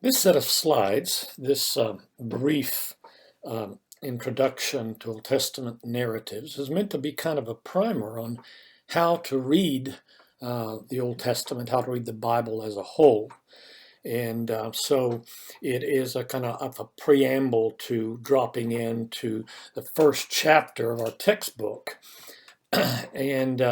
This set of slides, this brief introduction to Old Testament narratives, is meant to be kind of a primer on how to read the Old Testament, how to read the Bible as a whole. And so it is a kind of a preamble to dropping into the first chapter of our textbook and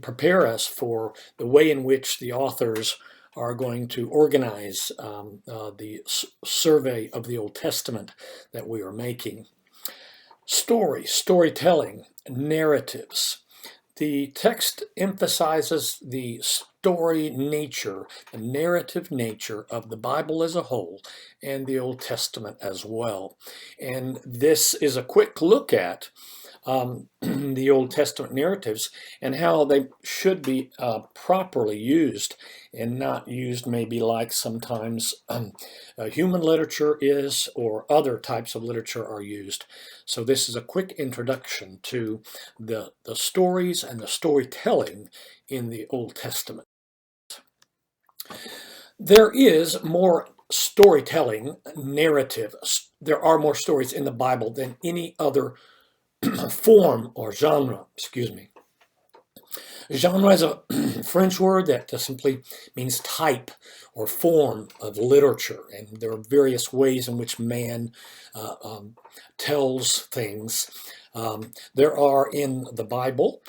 prepare us for the way in which the authors are going to organize the survey of the Old Testament that we are making. Storytelling, narratives. The text emphasizes the story nature, the narrative nature of the Bible as a whole and the Old Testament as well. And this is a quick look at the Old Testament narratives and how they should be properly used and not used maybe like sometimes human literature is or other types of literature are used. So this is a quick introduction to the stories and the storytelling in the Old Testament. There is more storytelling narrative. There are more stories in the Bible than any other form or genre, Genre is a French word that simply means type or form of literature, and there are various ways in which man tells things. There are in the Bible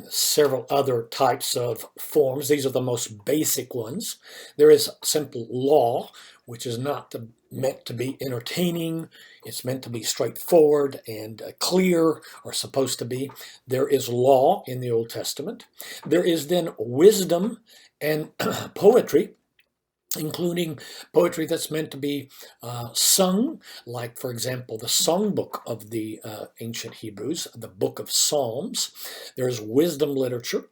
several other types of forms. These are the most basic ones. There is simple law, which is not meant to be entertaining. It's meant to be straightforward and clear, or supposed to be. There is law in the Old Testament. There is then wisdom and poetry, including poetry that's meant to be sung, like, for example, the songbook of the ancient Hebrews, the Book of Psalms. There's wisdom literature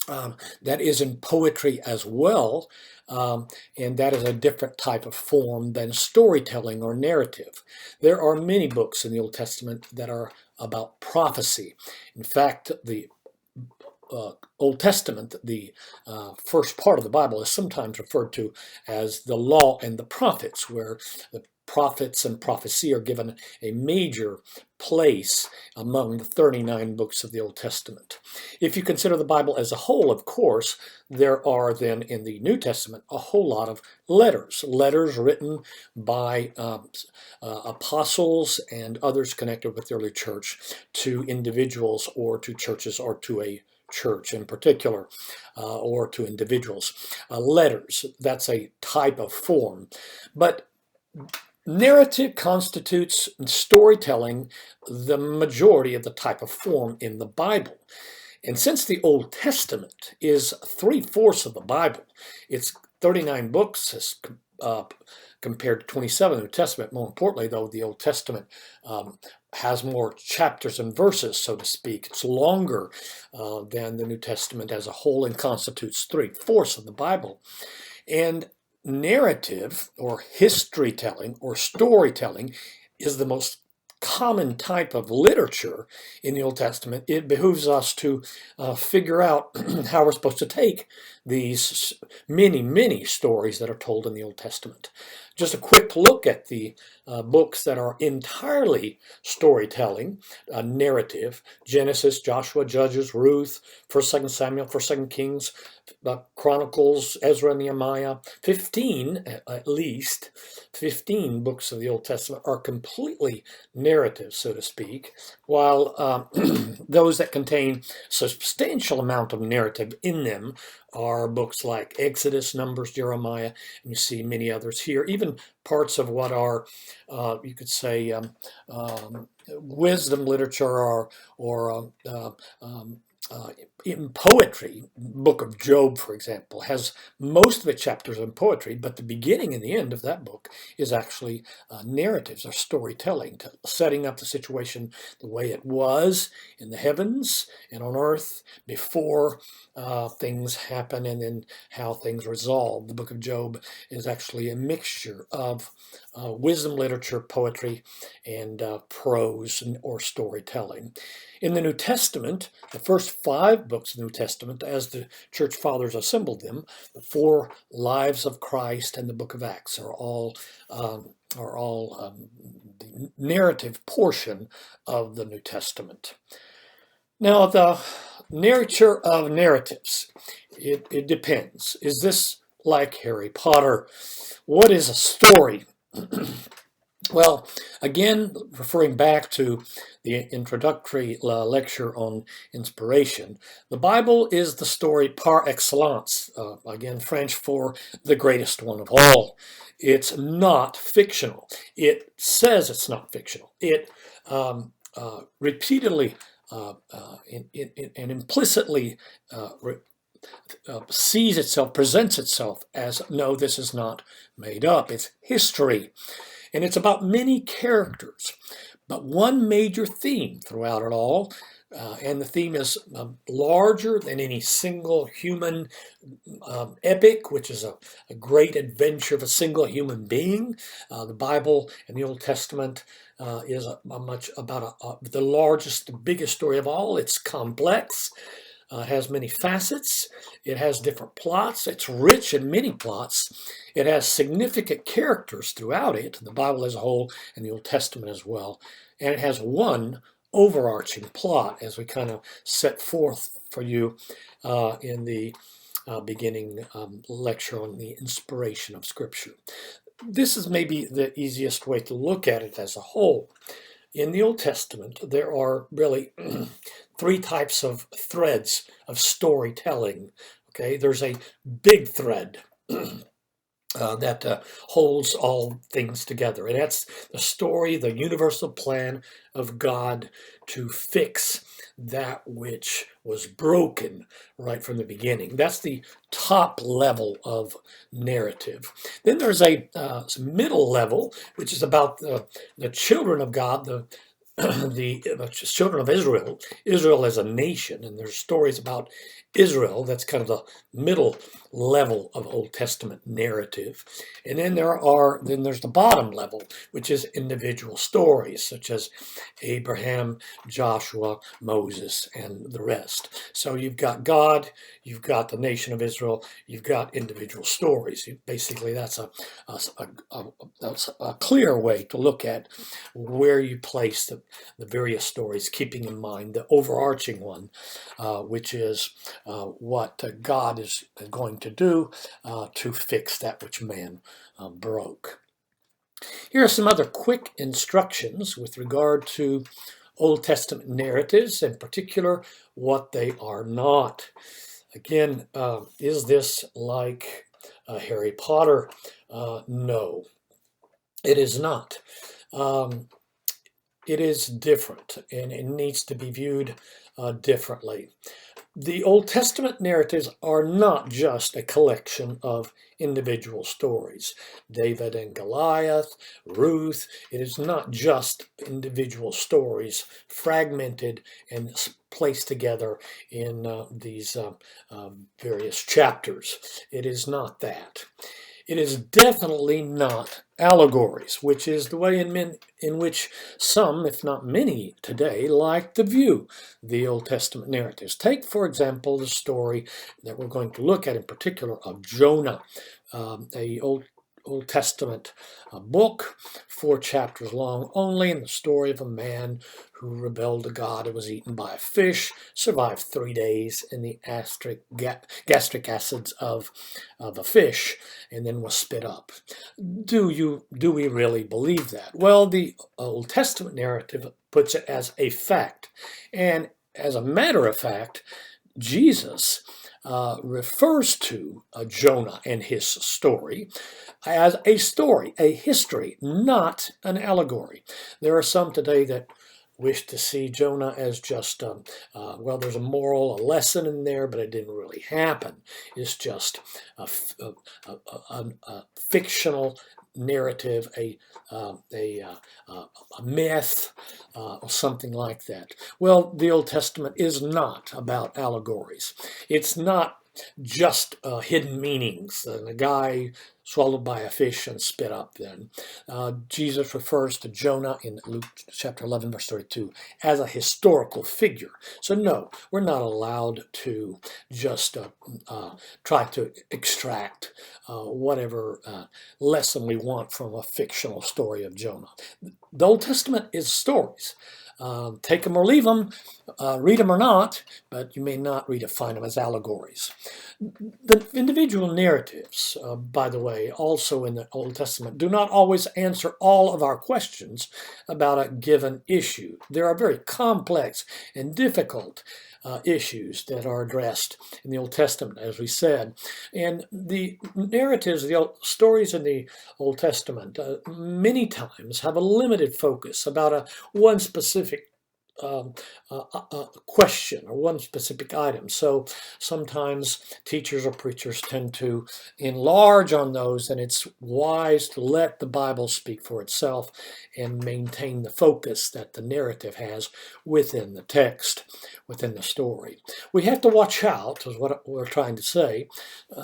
that is in poetry as well, and that is a different type of form than storytelling or narrative. There are many books in the Old Testament that are about prophecy. In fact, the Old Testament, the first part of the Bible, is sometimes referred to as the Law and the Prophets, where the prophets and prophecy are given a major place among the 39 books of the Old Testament. If you consider the Bible as a whole, of course, there are then in the New Testament a whole lot of letters written by apostles and others connected with the early church to individuals or to churches or to a church in particular, or to individuals. Letters, that's a type of form. But narrative constitutes storytelling the majority of the type of form in the Bible. And since the Old Testament is 3/4 of the Bible, it's 39 books as compared to 27 in the New Testament. More importantly, though, the Old Testament has more chapters and verses, so to speak. It's longer than the New Testament as a whole and constitutes 3/4 of the Bible. And narrative or history telling or storytelling is the most common type of literature in the Old Testament. It behooves us to figure out how we're supposed to take these many stories that are told in the Old Testament. Just a quick look at the books that are entirely storytelling, narrative: Genesis, Joshua, Judges, Ruth, 1st, 2nd Samuel, 1st, 2nd Kings, Chronicles, Ezra, Nehemiah. 15, at least 15 books of the Old Testament are completely narrative, so to speak, while those that contain substantial amount of narrative in them are books like Exodus, Numbers, Jeremiah, and you see many others here, even parts of what are, you could say, wisdom literature or in poetry. Book of Job, for example, has most of its chapters in poetry, but the beginning and the end of that book is actually narratives or storytelling, setting up the situation the way it was in the heavens and on earth before things happen, and then how things resolve. The book of Job is actually a mixture of wisdom literature, poetry, and prose or storytelling. In the New Testament, the first 5 books of the New Testament as the church fathers assembled them. The four lives of Christ and the book of Acts are all the narrative portion of the New Testament. Now, the nature of narratives, it depends. Is this like Harry Potter? What is a story? Well, again, referring back to the introductory lecture on inspiration, the Bible is the story par excellence, again, French for the greatest one of all. It's not fictional. It says it's not fictional. It repeatedly and implicitly sees itself, presents itself as, no, this is not made up. It's history. And it's about many characters, but one major theme throughout it all, and the theme is larger than any single human epic, which is a great adventure of a single human being. The Bible and the Old Testament is much about the largest, the biggest story of all. It's complex. It has many facets. It has different plots. It's rich in many plots. It has significant characters throughout it, the Bible as a whole and the Old Testament as well. And it has one overarching plot, as we kind of set forth for you in the beginning lecture on the inspiration of Scripture. This is maybe the easiest way to look at it as a whole. In the Old Testament, there are really three types of threads of storytelling. Okay, there's a big thread that holds all things together, and that's the story, the universal plan of God to fix that which was broken right from the beginning. That's the top level of narrative. Then there's a middle level, which is about the children of God, the children of Israel as a nation, and there's stories about Israel. That's kind of the middle level of Old Testament narrative. And then there's the bottom level, which is individual stories, such as Abraham, Joshua, Moses, and the rest. So you've got God, you've got the nation of Israel, you've got individual stories. Basically, that's a clear way to look at where you place the various stories, keeping in mind the overarching one, which is what God is going to do to fix that which man broke. Here are some other quick instructions with regard to Old Testament narratives, in particular, what they are not. Again, is this like Harry Potter? No, it is not. It is different, and it needs to be viewed differently. The Old Testament narratives are not just a collection of individual stories. David and Goliath, Ruth, it is not just individual stories fragmented and placed together in these various chapters. It is not that. It is definitely not allegories, which is the way in which some, if not many today, like to view the Old Testament narratives. Take, for example, the story that we're going to look at in particular of Jonah, a Old Testament book, 4 chapters long only, and the story of a man who rebelled to God and was eaten by a fish, survived 3 days in the gastric acids of a fish, and then was spit up. Do we really believe that? Well, the Old Testament narrative puts it as a fact. And as a matter of fact, Jesus refers to Jonah and his story as a story, a history, not an allegory. There are some today that wish to see Jonah as just, well, there's a moral, a lesson in there, but it didn't really happen. It's just a fictional narrative, a myth, or something like that. Well, the Old Testament is not about allegories. It's not just hidden meanings. And a guy swallowed by a fish and spit up then. Jesus refers to Jonah in Luke chapter 11, verse 32, as a historical figure. So no, we're not allowed to just try to extract whatever lesson we want from a fictional story of Jonah. The Old Testament is stories. Take them or leave them, read them or not, but you may not find them as allegories. The individual narratives, by the way, also in the Old Testament, do not always answer all of our questions about a given issue. There are very complex and difficult issues that are addressed in the Old Testament, as we said. And the narratives, the stories in the Old Testament, many times have a limited focus about one specific question or one specific item. So sometimes teachers or preachers tend to enlarge on those, and it's wise to let the Bible speak for itself and maintain the focus that the narrative has within the text, within the story. We have to watch out, is what we're trying to say,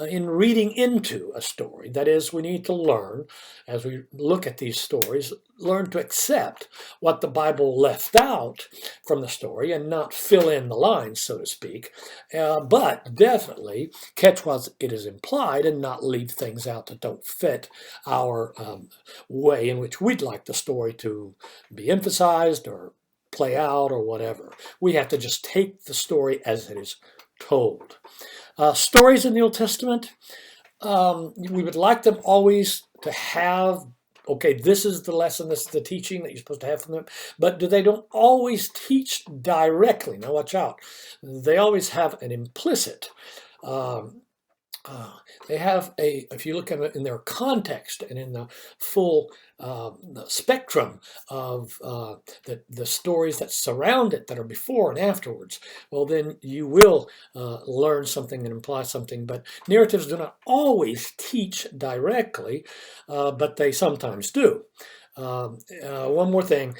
in reading into a story. That is, we need to learn, as we look at these stories, learn to accept what the Bible left out from the story and not fill in the lines, so to speak, but definitely catch what it is implied and not leave things out that don't fit our way in which we'd like the story to be emphasized or play out or whatever. We have to just take the story as it is told. Stories in the Old Testament, we would like them always to have, okay, this is the lesson, this is the teaching that you're supposed to have from them, but they don't always teach directly. Now watch out. They always have an implicit, they have if you look at it in their context and in the full the spectrum of the stories that surround it, that are before and afterwards, well, then you will learn something and imply something. But narratives do not always teach directly, but they sometimes do. One more thing,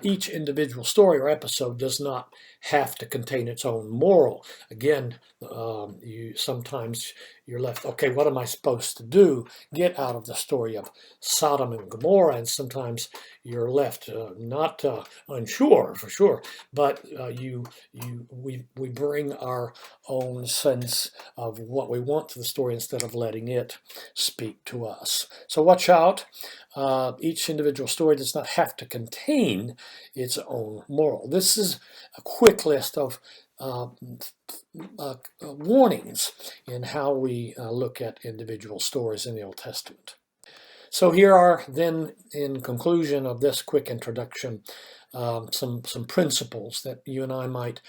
each individual story or episode does not have to contain its own moral. Again, sometimes you're left, okay, what am I supposed to do? Get out of the story of Sodom and Gomorrah, and sometimes you're left not unsure for sure, but we bring our own sense of what we want to the story instead of letting it speak to us. So watch out. Each individual story does not have to contain its own moral. This is a quick list of warnings in how we look at individual stories in the Old Testament. So here are then, in conclusion of this quick introduction, some principles that you and I might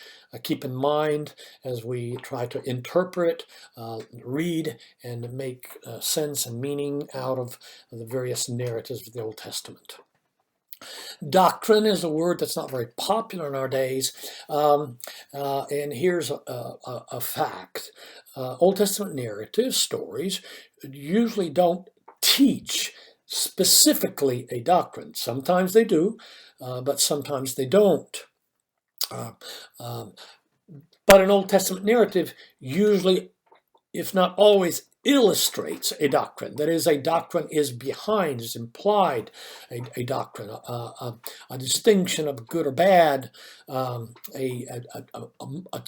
keep in mind as we try to interpret, read, and make sense and meaning out of the various narratives of the Old Testament. Doctrine is a word that's not very popular in our days, and here's a fact. Old Testament narrative stories usually don't teach specifically a doctrine. Sometimes they do, but sometimes they don't. But an Old Testament narrative usually, if not always, illustrates a doctrine. That is, a doctrine is behind, is implied, a doctrine, a distinction of good or bad, a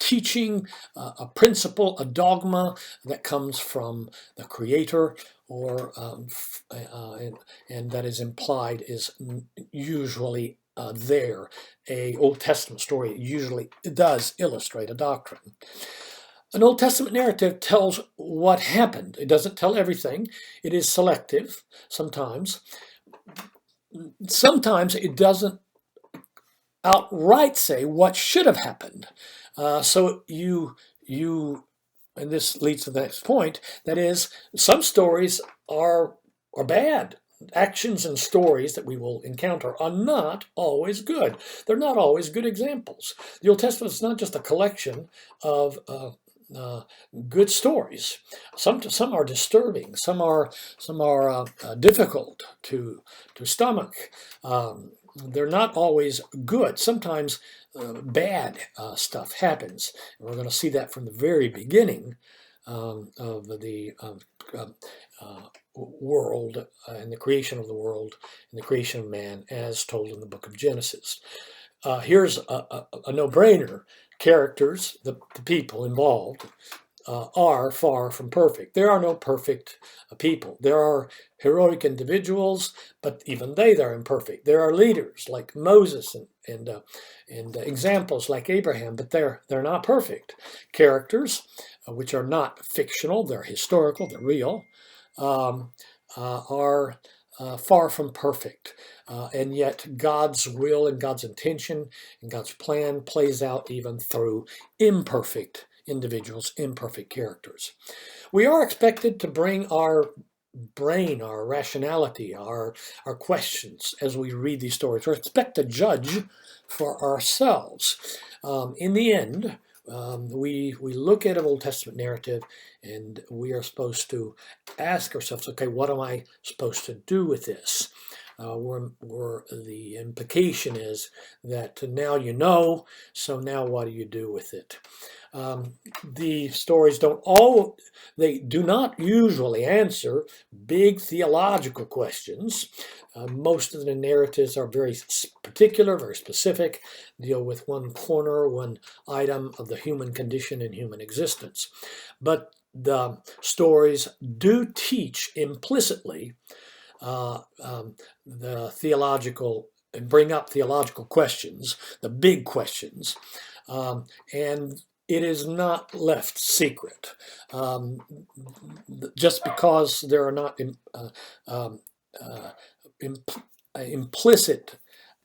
teaching, a principle, a dogma that comes from the Creator, or and that is implied, is usually there. A Old Testament story usually does illustrate a doctrine. An Old Testament narrative tells what happened. It doesn't tell everything. It is selective sometimes. Sometimes it doesn't outright say what should have happened. So you, and this leads to the next point, that is, some stories are bad. Actions and stories that we will encounter are not always good. They're not always good examples. The Old Testament is not just a collection of good stories. Some are disturbing. Some are difficult to stomach. They're not always good. Sometimes bad stuff happens. And we're going to see that from the very beginning of the world and the creation of the world and the creation of man as told in the book of Genesis. Here's a no-brainer. Characters, the people involved, are far from perfect. There are no perfect people. There are heroic individuals, but even they're imperfect. There are leaders like Moses and examples like Abraham, but they're not perfect. Characters, which are not fictional, they're historical, they're real, are far from perfect. And yet God's will and God's intention and God's plan plays out even through imperfect individuals, imperfect characters. We are expected to bring our brain, our rationality, our questions as we read these stories. We're expected to judge for ourselves. In the end, we look at an Old Testament narrative and we are supposed to ask ourselves, okay, what am I supposed to do with this? Where the implication is that now you know, so now what do you do with it? The stories they do not usually answer big theological questions. Most of the narratives are very particular, very specific, deal with one corner, one item of the human condition and human existence. But the stories do teach implicitly the theological and bring up theological questions, the big questions, and it is not left secret. Just because there are not implicit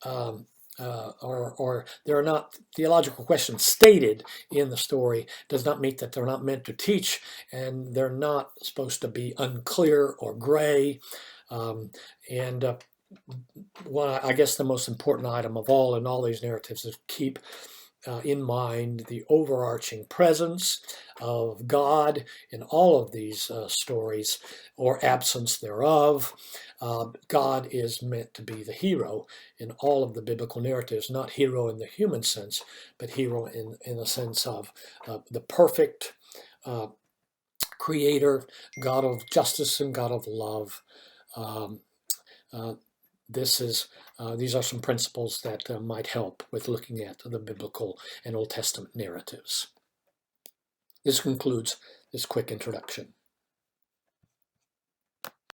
or there are not theological questions stated in the story does not mean that they're not meant to teach, and they're not supposed to be unclear or gray. I guess the most important item of all in all these narratives is keep in mind the overarching presence of God in all of these stories, or absence thereof. God is meant to be the hero in all of the biblical narratives, not hero in the human sense, but hero in the sense of the perfect creator, God of justice and God of love. These are some principles that might help with looking at the biblical and Old Testament narratives. This concludes this quick introduction.